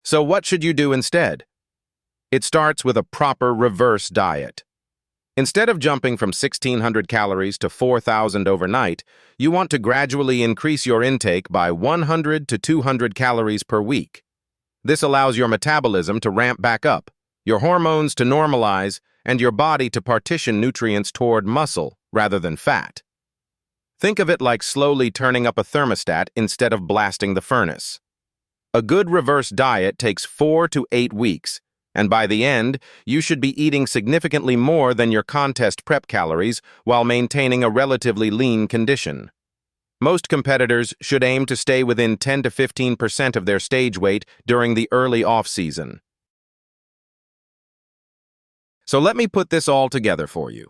So what should you do instead? It starts with a proper reverse diet. Instead of jumping from 1,600 calories to 4,000 overnight, you want to gradually increase your intake by 100 to 200 calories per week. This allows your metabolism to ramp back up, your hormones to normalize, and your body to partition nutrients toward muscle rather than fat. Think of it like slowly turning up a thermostat instead of blasting the furnace. A good reverse diet takes 4 to 8 weeks, and by the end, you should be eating significantly more than your contest prep calories while maintaining a relatively lean condition. Most competitors should aim to stay within 10 to 15% of their stage weight during the early off-season. So let me put this all together for you.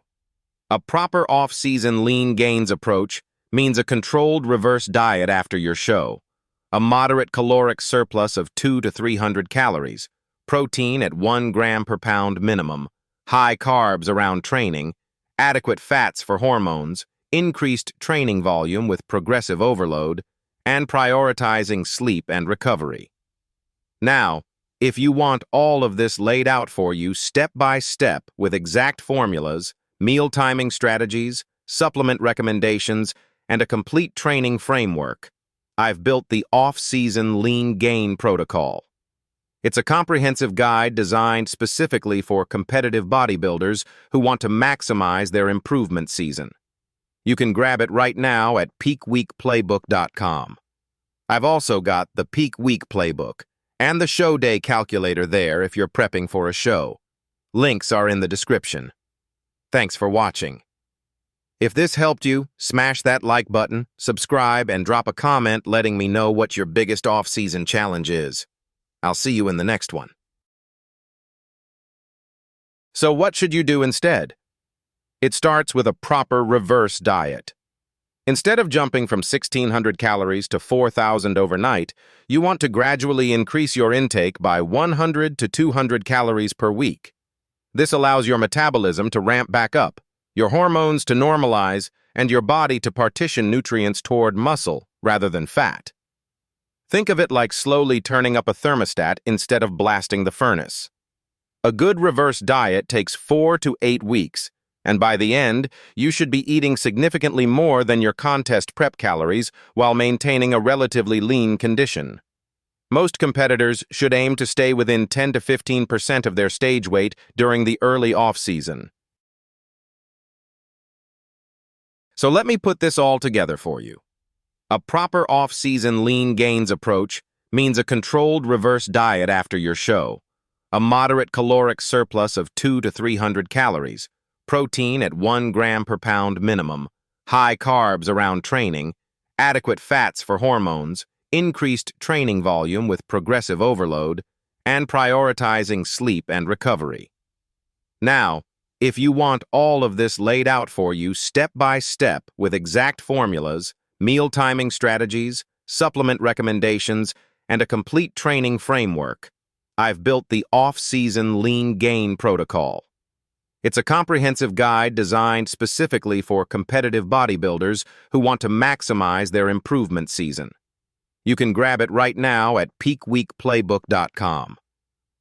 A proper off-season lean gains approach means a controlled reverse diet after your show, a moderate caloric surplus of 200 to 300 calories, protein at 1 gram per pound minimum, high carbs around training, adequate fats for hormones, increased training volume with progressive overload, and prioritizing sleep and recovery. Now, if you want all of this laid out for you step by step with exact formulas, meal timing strategies, supplement recommendations, and a complete training framework, I've built the Off-Season Lean Gain Protocol. It's a comprehensive guide designed specifically for competitive bodybuilders who want to maximize their improvement season. You can grab it right now at peakweekplaybook.com. I've also got the Peak Week Playbook and the show day calculator there if you're prepping for a show. Links are in the description. Thanks for watching. If this helped you, smash that like button, subscribe, and drop a comment letting me know what your biggest off-season challenge is. I'll see you in the next one. So what should you do instead? It starts with a proper reverse diet. Instead of jumping from 1,600 calories to 4,000 overnight, you want to gradually increase your intake by 100 to 200 calories per week. This allows your metabolism to ramp back up, your hormones to normalize, and your body to partition nutrients toward muscle rather than fat. Think of it like slowly turning up a thermostat instead of blasting the furnace. A good reverse diet takes 4 to 8 weeks, and by the end, you should be eating significantly more than your contest prep calories while maintaining a relatively lean condition. Most competitors should aim to stay within 10 to 15% of their stage weight during the early off-season. So let me put this all together for you. A proper off-season lean gains approach means a controlled reverse diet after your show, a moderate caloric surplus of 200 to 300 calories, protein at 1 gram per pound minimum, high carbs around training, adequate fats for hormones, increased training volume with progressive overload, and prioritizing sleep and recovery. Now, if you want all of this laid out for you step by step with exact formulas, meal timing strategies, supplement recommendations, and a complete training framework, I've built the Off-Season Lean Gain Protocol. It's a comprehensive guide designed specifically for competitive bodybuilders who want to maximize their improvement season. You can grab it right now at peakweekplaybook.com.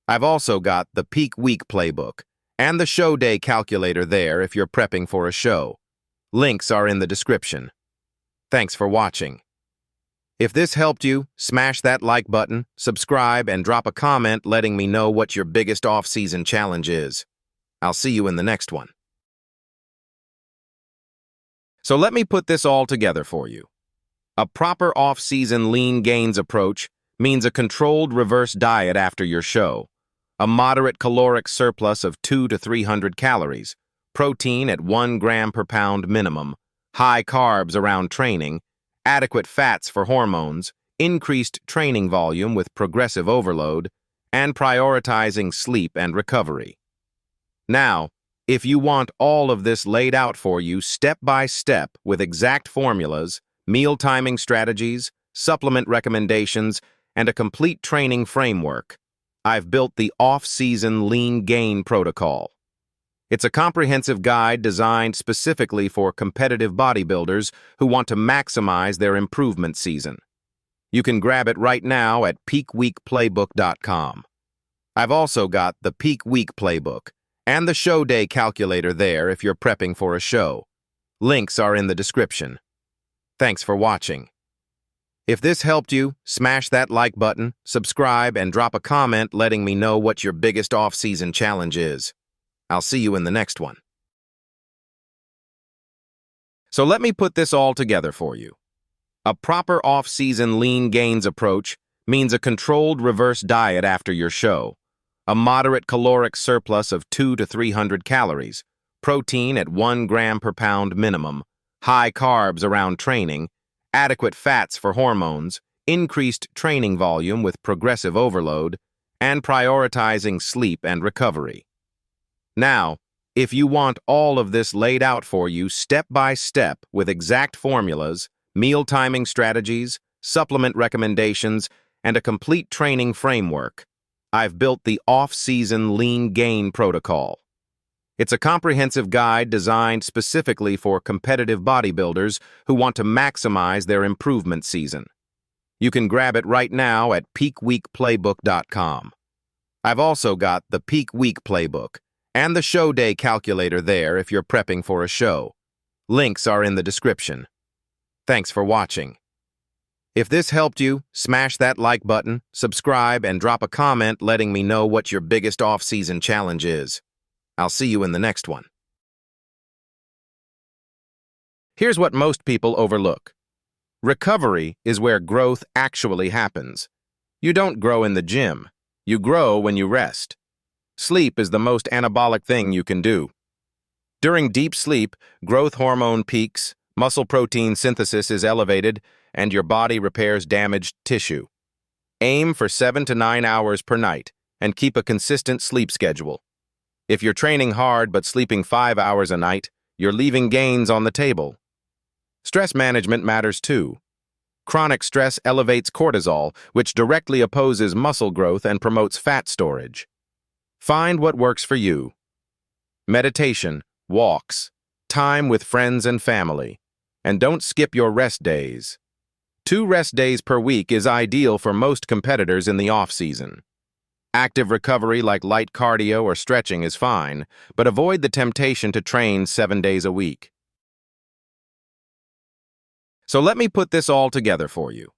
I've also got the Peak Week Playbook and the show day calculator there if you're prepping for a show. Links are in the description. Thanks for watching. If this helped you, smash that like button, subscribe, and drop a comment letting me know what your biggest off-season challenge is. I'll see you in the next one. So let me put this all together for you. A proper off-season lean gains approach means a controlled reverse diet after your show, a moderate caloric surplus of 200 to 300 calories, protein at 1 gram per pound minimum, high carbs around training, adequate fats for hormones, increased training volume with progressive overload, and prioritizing sleep and recovery. Now, if you want all of this laid out for you step by step with exact formulas, meal timing strategies, supplement recommendations, and a complete training framework, I've built the Off-Season Lean Gain Protocol. It's a comprehensive guide designed specifically for competitive bodybuilders who want to maximize their improvement season. You can grab it right now at peakweekplaybook.com. I've also got the Peak Week Playbook and the Show Day Calculator there if you're prepping for a show. Links are in the description. Thanks for watching. If this helped you, smash that like button, subscribe, and drop a comment letting me know what your biggest off-season challenge is. I'll see you in the next one. So let me put this all together for you. A proper off-season lean gains approach means a controlled reverse diet after your show, a moderate caloric surplus of 200 to 300 calories, protein at 1 gram per pound minimum, high carbs around training, adequate fats for hormones, increased training volume with progressive overload, and prioritizing sleep and recovery. Now, if you want all of this laid out for you step by step with exact formulas, meal timing strategies, supplement recommendations, and a complete training framework, I've built the Off-Season Lean Gain Protocol. It's a comprehensive guide designed specifically for competitive bodybuilders who want to maximize their improvement season. You can grab it right now at peakweekplaybook.com. I've also got the Peak Week Playbook and the Show Day Calculator there if you're prepping for a show. Links are in the description. Thanks for watching. If this helped you, smash that like button, subscribe, and drop a comment letting me know what your biggest off-season challenge is. I'll see you in the next one. Here's what most people overlook. Recovery is where growth actually happens. You don't grow in the gym. You grow when you rest. Sleep is the most anabolic thing you can do. During deep sleep, growth hormone peaks, muscle protein synthesis is elevated, and your body repairs damaged tissue. Aim for 7 to 9 hours per night and keep a consistent sleep schedule. If you're training hard but sleeping 5 hours a night, you're leaving gains on the table. Stress management matters too. Chronic stress elevates cortisol, which directly opposes muscle growth and promotes fat storage. Find what works for you. Meditation, walks, time with friends and family, and don't skip your rest days. 2 rest days per week is ideal for most competitors in the off-season. Active recovery like light cardio or stretching is fine, but avoid the temptation to train 7 days a week. So let me put this all together for you.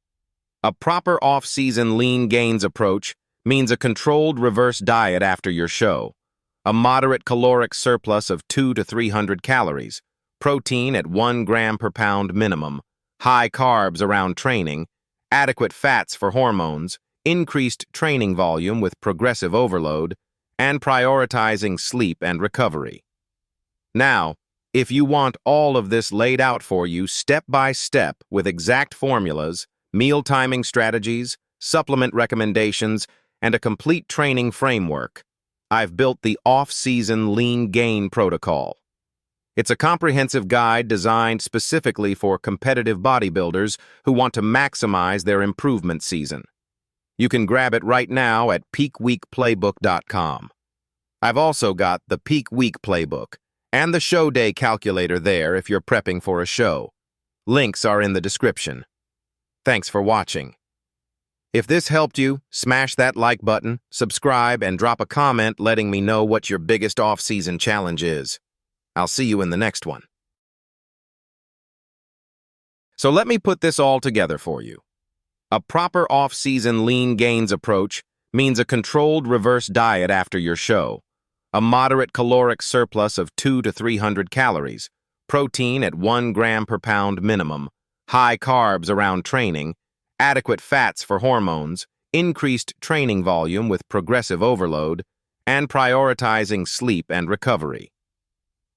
A proper off-season lean gains approach means a controlled reverse diet after your show, a moderate caloric surplus of 200 to 300 calories, protein at 1 gram per pound minimum, high carbs around training, adequate fats for hormones, increased training volume with progressive overload, and prioritizing sleep and recovery. Now, if you want all of this laid out for you step by step with exact formulas, meal timing strategies, supplement recommendations, and a complete training framework, I've built the Off-Season Lean Gain Protocol. It's a comprehensive guide designed specifically for competitive bodybuilders who want to maximize their improvement season. You can grab it right now at peakweekplaybook.com. I've also got the Peak Week Playbook and the Show Day Calculator there if you're prepping for a show. Links are in the description. Thanks for watching. If this helped you, smash that like button, subscribe, and drop a comment letting me know what your biggest off-season challenge is. I'll see you in the next one. So let me put this all together for you. A proper off-season lean gains approach means a controlled reverse diet after your show, a moderate caloric surplus of 200 to 300 calories, protein at 1 gram per pound minimum, high carbs around training, adequate fats for hormones, increased training volume with progressive overload, and prioritizing sleep and recovery.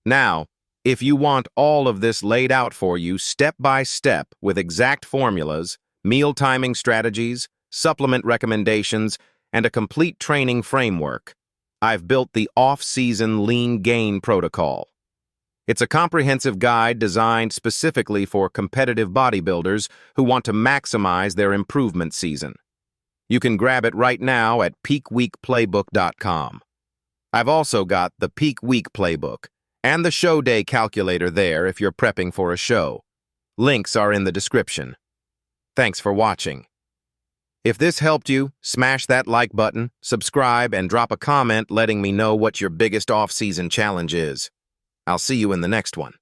Now, if you want all of this laid out for you step by step with exact formulas, meal timing strategies, supplement recommendations, and a complete training framework, I've built the Off-Season Lean Gain Protocol. It's a comprehensive guide designed specifically for competitive bodybuilders who want to maximize their improvement season. You can grab it right now at peakweekplaybook.com. I've also got the Peak Week Playbook and the Show Day Calculator there if you're prepping for a show. Links are in the description. Thanks for watching. If this helped you, smash that like button, subscribe, and drop a comment letting me know what your biggest off-season challenge is. I'll see you in the next one.